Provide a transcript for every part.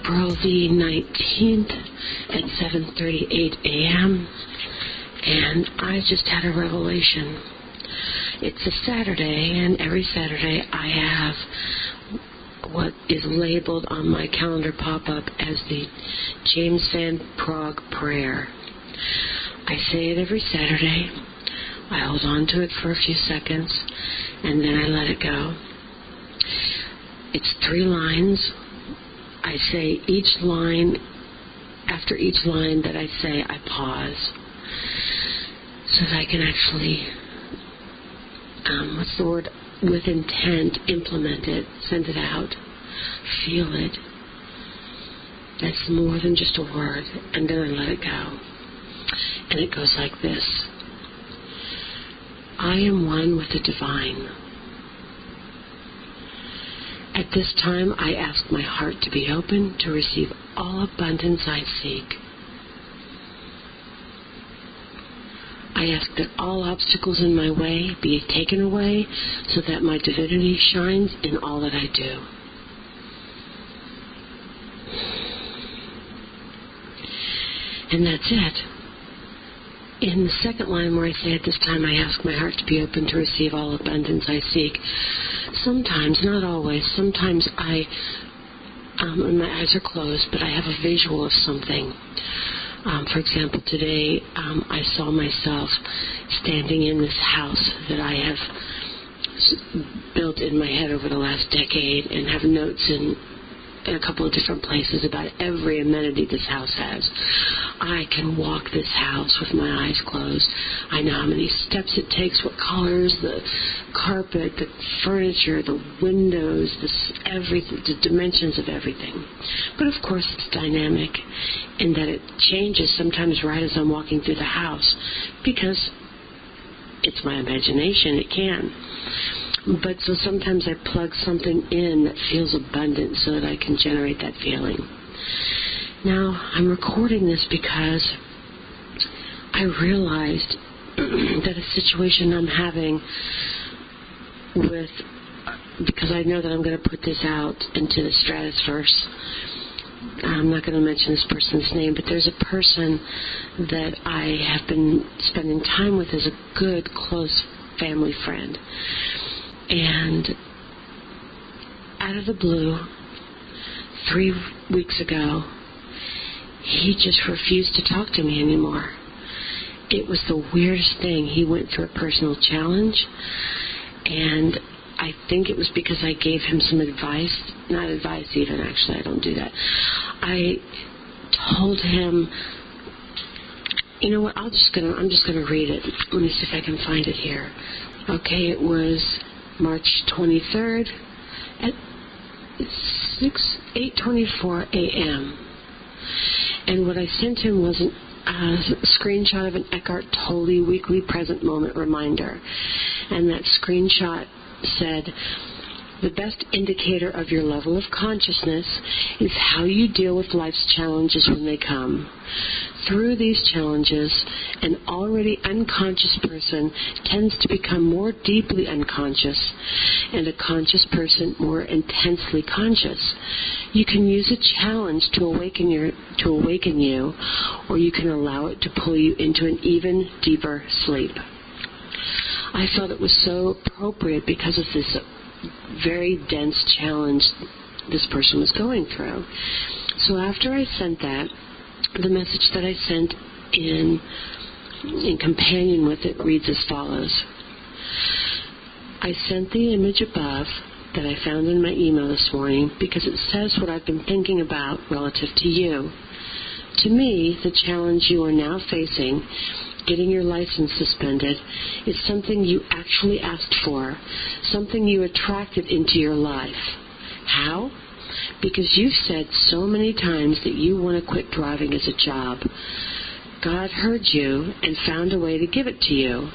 April the 19th at 7:38 a.m. and I just had a revelation. It's a Saturday, and every Saturday I have what is labeled on my calendar pop-up as the James Van Praagh prayer. I say it every Saturday. I hold on to it for a few seconds, and then I let it go. It's 3 lines. I say each line, after each line that I say, I pause so that I can actually, with intent, implement it, send it out, feel it. That's more than just a word, and then I let it go. And it goes like this. I am one with the divine. At this time, I ask my heart to be open to receive all abundance I seek. I ask that all obstacles in my way be taken away so that my divinity shines in all that I do. And that's it. In the second line where I say at this time I ask my heart to be open to receive all abundance I seek, sometimes, not always, sometimes and my eyes are closed, but I have a visual of something. For example, today I saw myself standing in this house that I have built in my head over the last decade and have notes in a couple of different places about every amenity this house has. I can walk this house with my eyes closed. I know how many steps it takes, what colors, the carpet, the furniture, the windows, everything, the dimensions of everything. But of course it's dynamic in that it changes sometimes right as I'm walking through the house because it's my imagination, it can. But so sometimes I plug something in that feels abundant so that I can generate that feeling. Now, I'm recording this because I realized that a situation I'm having because I know that I'm going to put this out into the stratosphere. I'm not going to mention this person's name, but there's a person that I have been spending time with as a good, close family friend. And out of the blue, 3 weeks ago, he just refused to talk to me anymore. It was the weirdest thing. He went through a personal challenge, and I think it was because I gave him some advice. Not advice even, actually, I don't do that. I told him, you know what, I'm just gonna read it. Let me see if I can find it here. Okay, it was March 23rd at 8:24 a.m. And what I sent him was a screenshot of an Eckhart Tolle weekly present moment reminder. And that screenshot said, the best indicator of your level of consciousness is how you deal with life's challenges when they come. Through these challenges, an already unconscious person tends to become more deeply unconscious, and a conscious person more intensely conscious. You can use a challenge to awaken you, or you can allow it to pull you into an even deeper sleep. I felt it was so appropriate because of this very dense challenge this person was going through. So after I sent that, the message that I sent in companion with it reads as follows. I sent the image above that I found in my email this morning because it says what I've been thinking about relative to you. To me, the challenge you are now facing, getting your license suspended, is something you actually asked for, something you attracted into your life. How? Because you've said so many times that you want to quit driving as a job. God heard you and found a way to give it to you.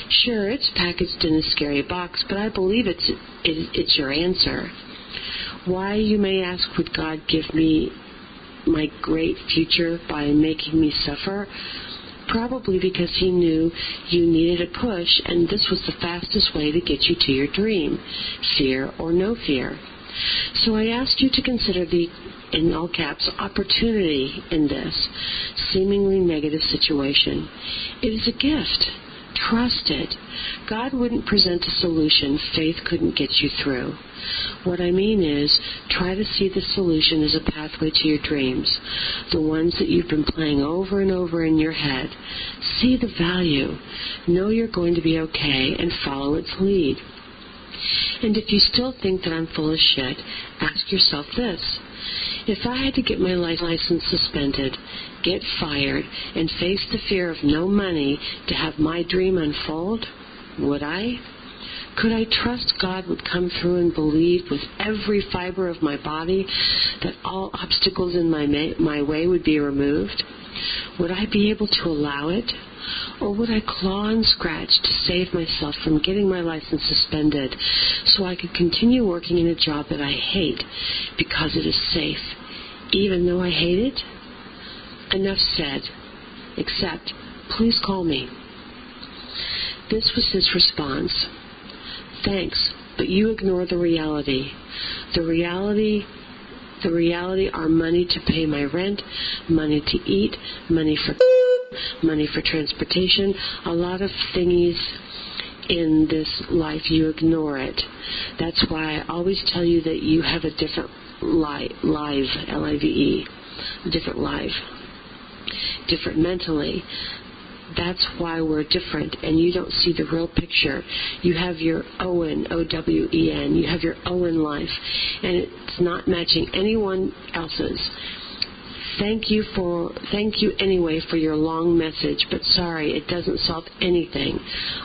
Sure, it's packaged in a scary box, but I believe it's your answer. Why, you may ask, would God give me my great future by making me suffer? Probably because he knew you needed a push, and this was the fastest way to get you to your dream, fear or no fear. So I ask you to consider the, in all caps, opportunity in this seemingly negative situation. It is a gift. Trust it. God wouldn't present a solution faith couldn't get you through. What I mean is, try to see the solution as a pathway to your dreams, the ones that you've been playing over and over in your head. See the value. Know you're going to be okay and follow its lead. And if you still think that I'm full of shit, ask yourself this. If I had to get my license suspended, get fired, and face the fear of no money to have my dream unfold, would I? Could I trust God would come through and believe with every fiber of my body that all obstacles in my way would be removed? Would I be able to allow it? Or would I claw and scratch to save myself from getting my license suspended so I could continue working in a job that I hate because it is safe, even though I hate it? Enough said, except, please call me. This was his response. Thanks, but you ignore the reality. The reality are money to pay my rent, money to eat, money for transportation, a lot of thingies in this life. You ignore it. That's why I always tell you that you have a different life, L-I-V-E, different life, different mentally. That's why we're different, and you don't see the real picture. You have your Owen, O-W-E-N, you have your Owen life, and it's not matching anyone else's. Thank you anyway for your long message, but sorry, it doesn't solve anything.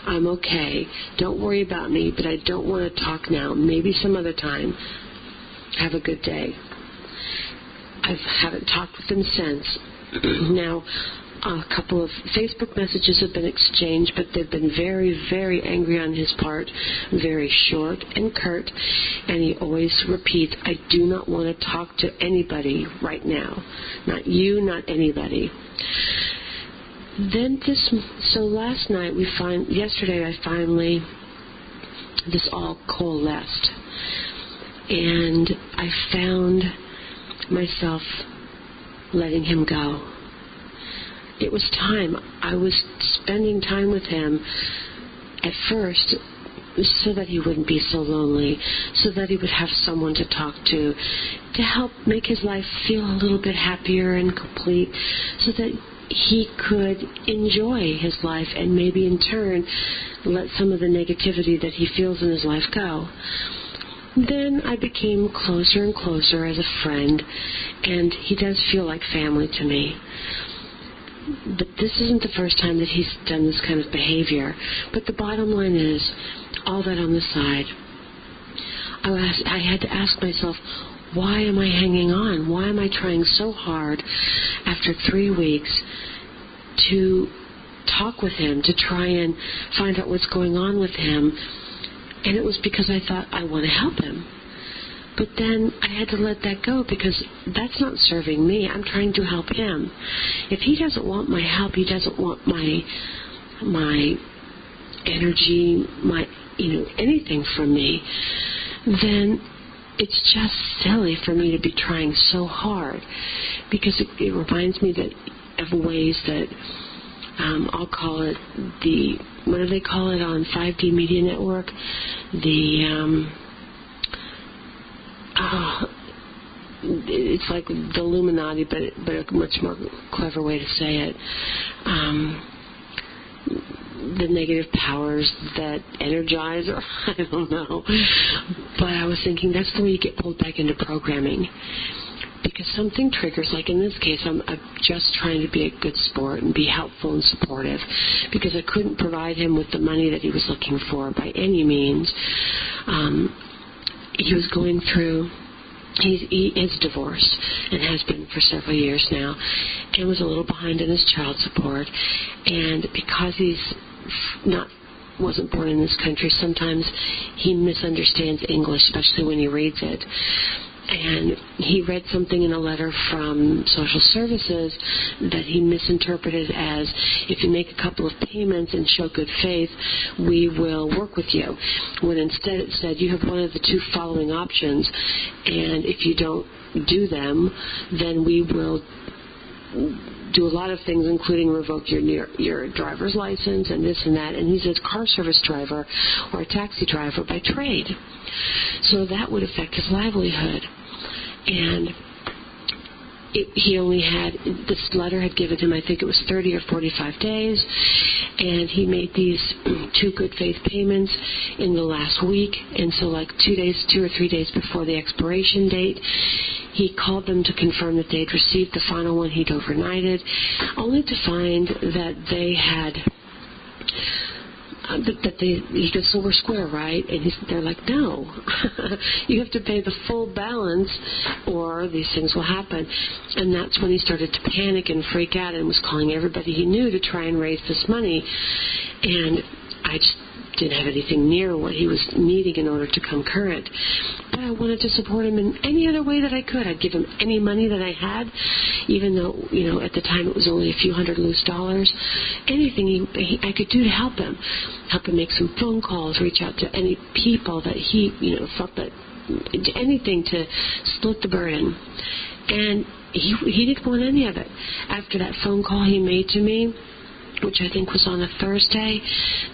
I'm okay. Don't worry about me, but I don't want to talk now. Maybe some other time. Have a good day. I haven't talked with him since. Now, a couple of Facebook messages have been exchanged, but they've been very, very angry on his part, very short and curt, and he always repeats, I do not want to talk to anybody right now. Not you, not anybody. So last night, yesterday this all coalesced, and I found myself letting him go. It was time. I was spending time with him at first so that he wouldn't be so lonely, so that he would have someone to talk to help make his life feel a little bit happier and complete, so that he could enjoy his life and maybe in turn let some of the negativity that he feels in his life go. Then I became closer and closer as a friend, and he does feel like family to me. But this isn't the first time that he's done this kind of behavior. But the bottom line is, all that on the side, I had to ask myself, why am I hanging on? Why am I trying so hard after 3 weeks to talk with him, to try and find out what's going on with him? And it was because I thought, I want to help him. But then I had to let that go because that's not serving me. I'm trying to help him. If he doesn't want my help, he doesn't want my energy, anything from me, then it's just silly for me to be trying so hard, because it reminds me of ways that I'll call it what do they call it on 5D Media Network? It's like the Illuminati, but a much more clever way to say it. The negative powers that energize, or I don't know. But I was thinking that's the way you get pulled back into programming. Because something triggers, like in this case, I'm just trying to be a good sport and be helpful and supportive, because I couldn't provide him with the money that he was looking for by any means. He was going through, he is divorced and has been for several years now, and was a little behind in his child support. And because wasn't born in this country, sometimes he misunderstands English, especially when he reads it. And he read something in a letter from social services that he misinterpreted as, if you make a couple of payments and show good faith, we will work with you. When instead it said, you have one of the two following options, and if you don't do them, then we will do a lot of things, including revoke your driver's license and this and that. And he's a car service driver or a taxi driver by trade. So that would affect his livelihood. And he only had, this letter had given him, I think it was 30 or 45 days, and he made these 2 good faith payments in the last week. And so like 2 or 3 days before the expiration date, he called them to confirm that they'd received the final one he'd overnighted, only to find that they had, he goes, so we're square, right? And they're like, no, you have to pay the full balance or these things will happen. And that's when he started to panic and freak out and was calling everybody he knew to try and raise this money. And I just didn't have anything near what he was needing in order to come current. But I wanted to support him in any other way that I could. I'd give him any money that I had, even though, at the time it was only a few $100 loose. Anything I could do to help him make some phone calls, reach out to any people that he, felt that, anything to split the burden. And he didn't want any of it. After that phone call he made to me, which I think was on a Thursday,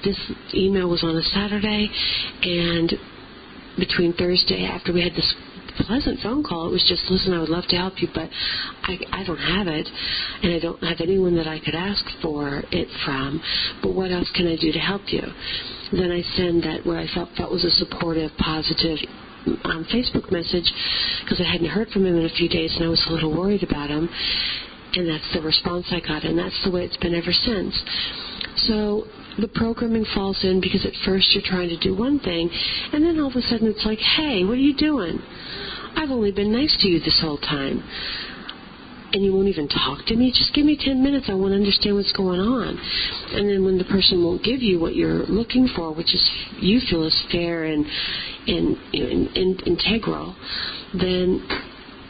this email was on a Saturday, and between Thursday, after we had this pleasant phone call, it was just, listen, I would love to help you, but I don't have it, and I don't have anyone that I could ask for it from, but what else can I do to help you? Then I send that what I felt was a supportive, positive Facebook message, because I hadn't heard from him in a few days, and I was a little worried about him. And that's the response I got, and that's the way it's been ever since. So the programming falls in because at first you're trying to do one thing, and then all of a sudden it's like, hey, what are you doing? I've only been nice to you this whole time. And you won't even talk to me? Just give me 10 minutes. I want to understand what's going on. And then when the person won't give you what you're looking for, which is you feel is fair and integral, then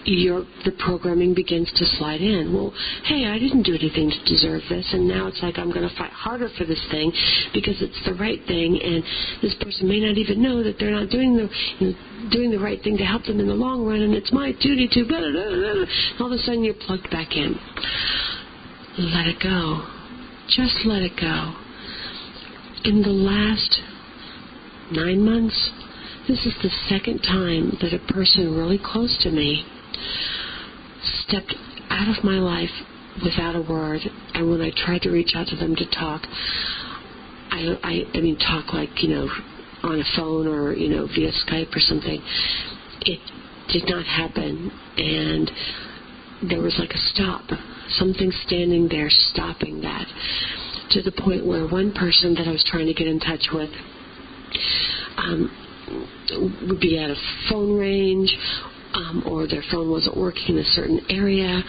the programming begins to slide in. Well, hey, I didn't do anything to deserve this, and now it's like I'm going to fight harder for this thing because it's the right thing, and this person may not even know that they're not doing the right thing to help them in the long run, and it's my duty to blah, blah, blah, blah. All of a sudden you're plugged back in. Let it go. Just let it go. In the last 9 months, this is the second time that a person really close to me stepped out of my life without a word, and when I tried to reach out to them to talk, I mean talk like, on a phone or, via Skype or something, it did not happen, and there was like a stop, something standing there stopping that, to the point where one person that I was trying to get in touch with would be out of phone range, or their phone wasn't working in a certain area,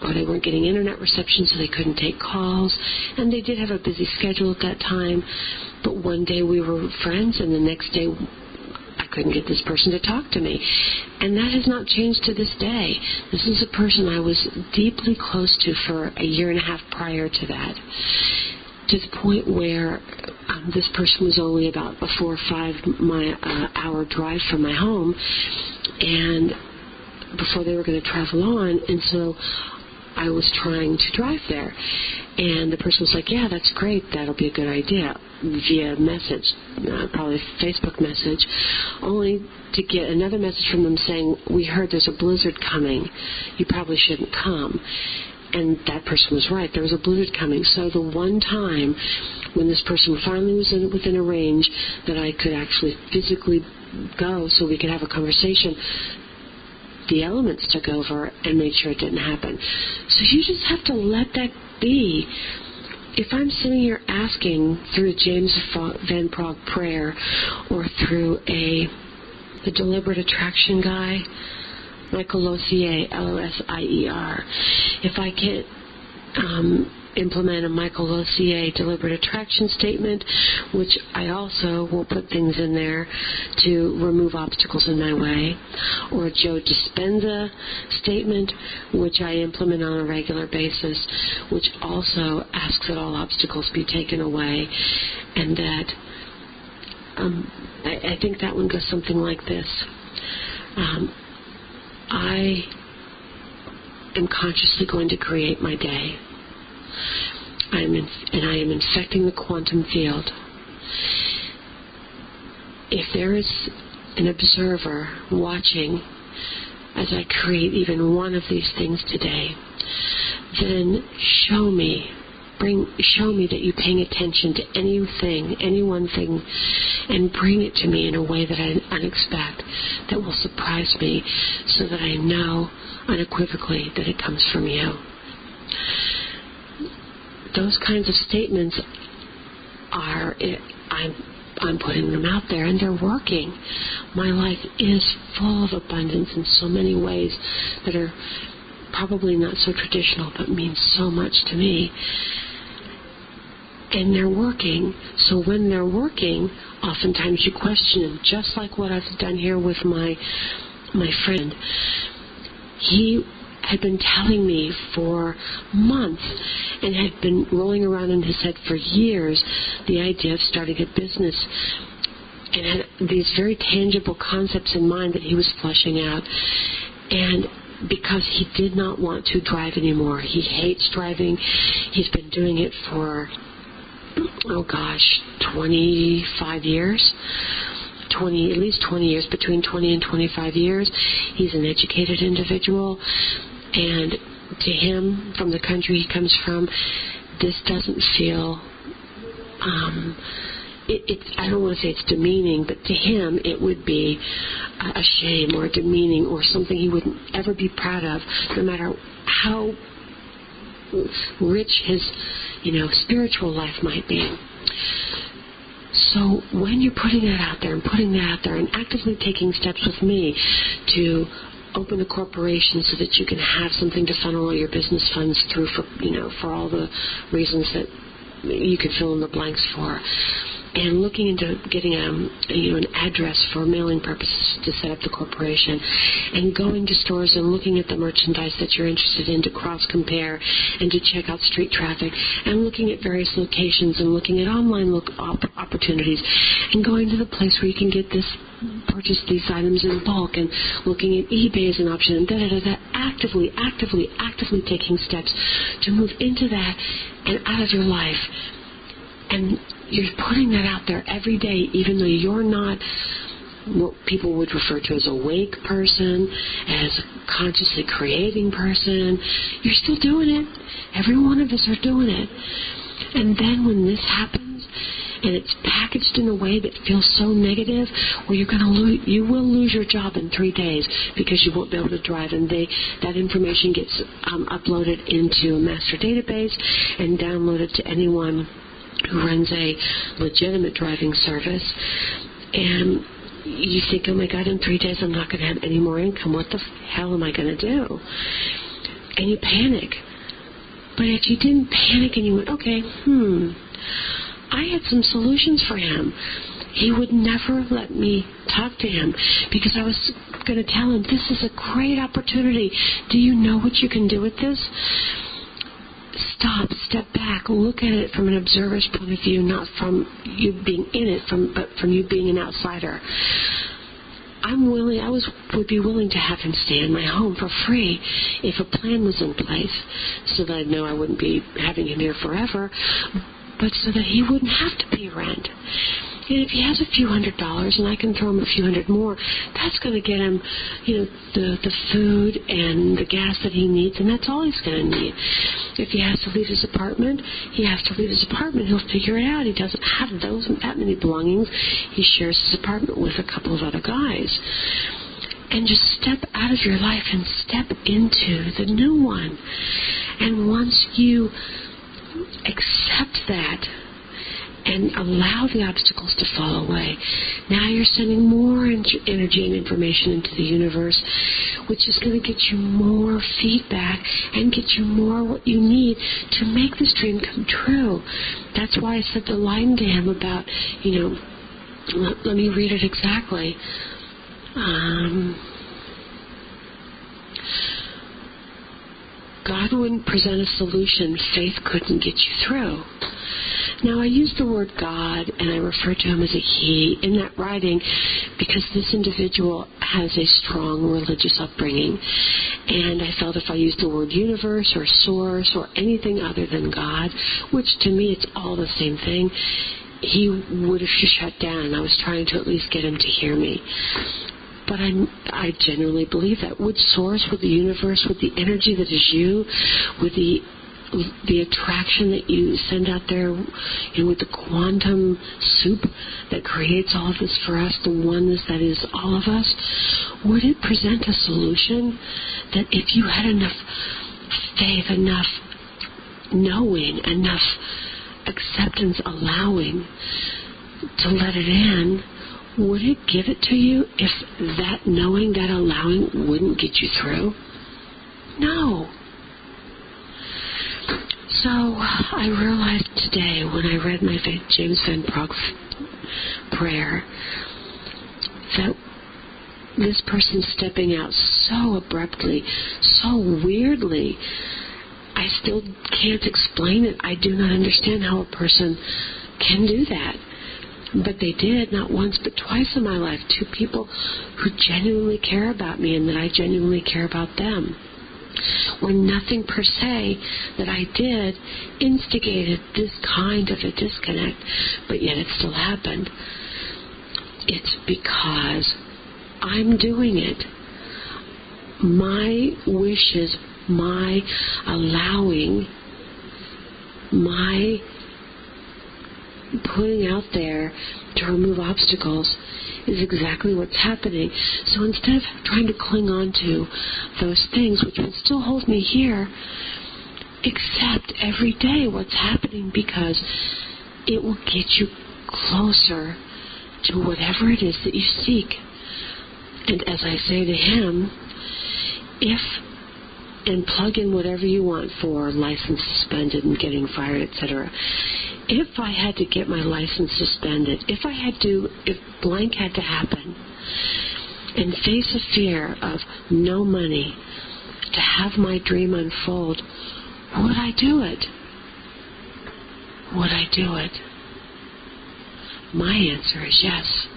or they weren't getting internet reception, so they couldn't take calls. And they did have a busy schedule at that time, but one day we were friends, and the next day I couldn't get this person to talk to me. And that has not changed to this day. This is a person I was deeply close to for a year and a half prior to that, to the point where this person was only about a 4 or 5 hour drive from my home, and before they were going to travel on, and so I was trying to drive there, and the person was like, yeah, that's great, that'll be a good idea, via message, probably Facebook message, only to get another message from them saying, we heard there's a blizzard coming, you probably shouldn't come. And that person was right. There was a blizzard coming. So the one time when this person finally was within a range that I could actually physically go so we could have a conversation, the elements took over and made sure it didn't happen. So you just have to let that be. If I'm sitting here asking through a James Van Praagh prayer or through the deliberate attraction guy, Michael Losier, Losier, if I can't implement a Michael Losier deliberate attraction statement, which I also will put things in there to remove obstacles in my way, or a Joe Dispenza statement, which I implement on a regular basis, which also asks that all obstacles be taken away, and that I think that one goes something like this. I am consciously going to create my day. I am infecting the quantum field. If there is an observer watching as I create even one of these things today, then show me that you're paying attention to anything, any one thing, and bring it to me in a way that I unexpect, that will surprise me, so that I know unequivocally that it comes from you. Those kinds of statements I'm putting them out there, and they're working. My life is full of abundance in so many ways that are probably not so traditional, but mean so much to me. And they're working. So when they're working, oftentimes you question them, just like what I've done here with my friend. He had been telling me for months and had been rolling around in his head for years the idea of starting a business, and had these very tangible concepts in mind that he was fleshing out. And because he did not want to drive anymore, he hates driving. He's been doing it for 25 years. At least 20 years, between 20 and 25 years. He's an educated individual, and to him, from the country he comes from, this doesn't feel, I don't want to say it's demeaning, but to him it would be a shame or demeaning or something he wouldn't ever be proud of, no matter how rich his, spiritual life might be. So when you're putting that out there and actively taking steps with me to open a corporation so that you can have something to funnel all your business funds through for all the reasons that you could fill in the blanks for, and looking into getting an address for mailing purposes to set up the corporation, and going to stores and looking at the merchandise that you're interested in to cross-compare and to check out street traffic, and looking at various locations and looking at online opportunities, and going to the place where you can purchase these items in bulk, and looking at eBay as an option, and actively taking steps to move into that and out of your life. And you're putting that out there every day, even though you're not what people would refer to as a awake person, as a consciously creating person. You're still doing it. Every one of us are doing it. And then when this happens, and it's packaged in a way that feels so negative, where you will lose your job in 3 days because you won't be able to drive, and that information gets uploaded into a master database and downloaded to anyone who runs a legitimate driving service. And you think, oh my God, in 3 days I'm not going to have any more income. What the hell am I going to do? And you panic. But if you didn't panic and you went, okay, I had some solutions for him. He would never let me talk to him because I was going to tell him, this is a great opportunity. Do you know what you can do with this? Stop, step back, look at it from an observer's point of view, not from you being in it, but from you being an outsider. I would be willing to have him stay in my home for free if a plan was in place, so that I'd know I wouldn't be having him here forever, but so that he wouldn't have to pay rent. And if he has a few $100 and I can throw him a few hundred more, that's going to get him, the food and the gas that he needs, and that's all he's going to need. If he has to leave his apartment, he has to leave his apartment. He'll figure it out. He doesn't have that many belongings. He shares his apartment with a couple of other guys. And just step out of your life and step into the new one. And once you accept that, and allow the obstacles to fall away. Now you're sending more energy and information into the universe, which is going to get you more feedback and get you more what you need to make this dream come true. That's why I said the line to him about, let me read it exactly. God wouldn't present a solution faith couldn't get you through. Now, I use the word God, and I refer to him as a he in that writing because this individual has a strong religious upbringing. And I felt if I used the word universe or source or anything other than God, which to me it's all the same thing, he would have shut down. I was trying to at least get him to hear me. But I genuinely believe that. With source, with the universe, with the energy that is you, with the attraction that you send out there, with the quantum soup that creates all of this for us, the oneness that is all of us, would it present a solution that if you had enough faith, enough knowing, enough acceptance, allowing to let it in, would it give it to you if that knowing, that allowing wouldn't get you through? No. So I realized today when I read my James Van Praagh prayer that this person stepping out so abruptly, so weirdly, I still can't explain it. I do not understand how a person can do that. But they did, not once but twice in my life. Two people who genuinely care about me and that I genuinely care about them. Where nothing per se that I did instigated this kind of a disconnect, but yet it still happened. It's because I'm doing it. My wishes, my allowing, my putting out there to remove obstacles is exactly what's happening. So instead of trying to cling on to those things which will still hold me here, accept every day what's happening because it will get you closer to whatever it is that you seek. And as I say to him, and plug in whatever you want for license suspended and getting fired, etc. If I had to get my license suspended, if blank had to happen, and face a fear of no money to have my dream unfold, would I do it? Would I do it? My answer is yes.